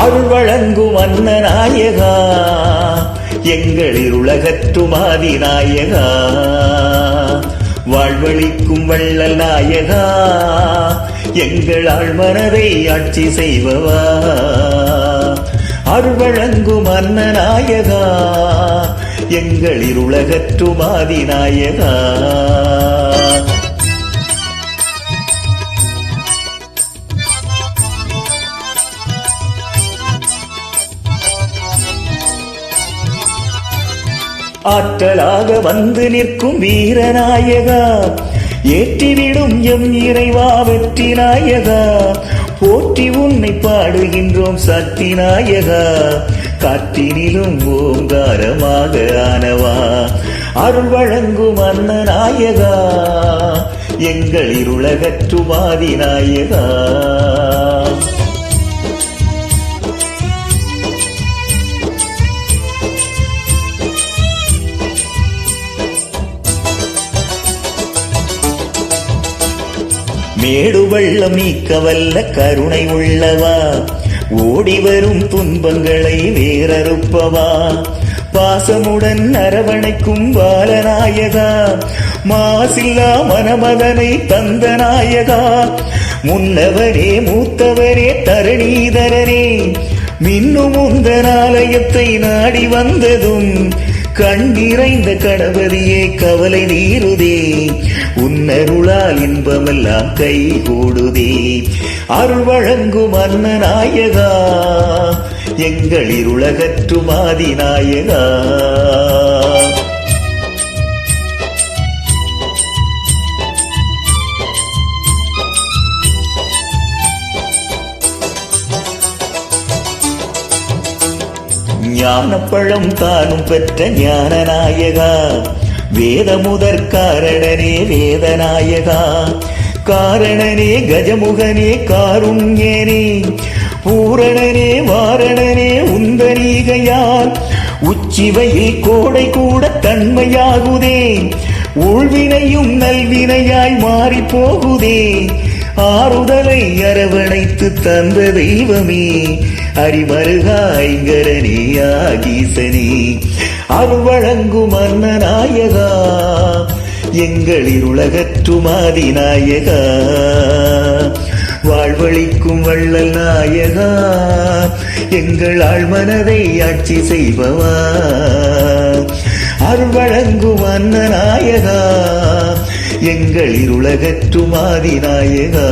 அருள் வழங்கும் அன்னநாயகா, எங்களில் உலகற்றும் ஆதிநாயகா, வாழ்வழிக்கும் வள்ளல் நாயகா, எங்கள் ஆழ்மனதை ஆட்சி செய்பவா. அருள் வழங்கும் அன்னநாயகா, எங்களில் உலகற்றும் ஆதிநாயகா. ஆற்றலாக வந்து நிற்கும் வீரநாயகா, ஏற்றிவிடும் எம் இறைவா வெற்றி நாயகா, போற்றி உன்னை பாடுகின்றோம் சக்தி நாயகா, காற்றினிலும் ஓங்காரமாக ஆனவா. அருள் வழங்கும் அன்னநாயகா, எங்களில் உலகற்றும் ஆதிநாயகா. மேடு வெள்ளம் நீக்க வல்ல கருணை உள்ளவா, ஓடி வரும் துன்பங்களை வேறறுப்பவா, பாசமுடன் அரவணைக்கும் பாலநாயகா, மாசில்லா மனமதனை தந்த நாயகா, முன்னவரே மூத்தவரே தரணீதரரே, மின்னும் உந்தன் ஆலயத்தை நாடி வந்ததும் கண்ணிறைந்த கணபதியே கவலை நீருதே, உன்னருளால் இன்பமெல்லாம் கை கூடுதே. அருள் வழங்கும் அன்னநாயகா, எங்களில் உலகற்றும் ஆதிநாயகா. ஞானப்பழம் தானும் பெற்ற ஞானநாயகா, வேத முதற்காரணனே வேதநாயகா, காரணனே கஜமுகனே காருண்யனே, பூரணனே வாரணனே உந்தரீகையால், உச்சிவையில் கோடை கூட தன்மையாகுதே, உள்வினையும் நல்வினையாய் மாறி போகுதே, ஆறுதலை அரவணைத்து தந்த தெய்வமே, அரிமருகாய்கரனே ஆகீசனே. அருள் வழங்கும் அன்னநாயகா, எங்களில் உலகற்றும் ஆதிநாயகா, வாழ்வழிக்கும் வள்ளல் நாயகா, எங்கள் ஆழ்மனதை ஆட்சி செய்பவா. அருள் வழங்கும் அன்னநாயகா, எங்களில் உலகற்றும் ஆதிநாயகா.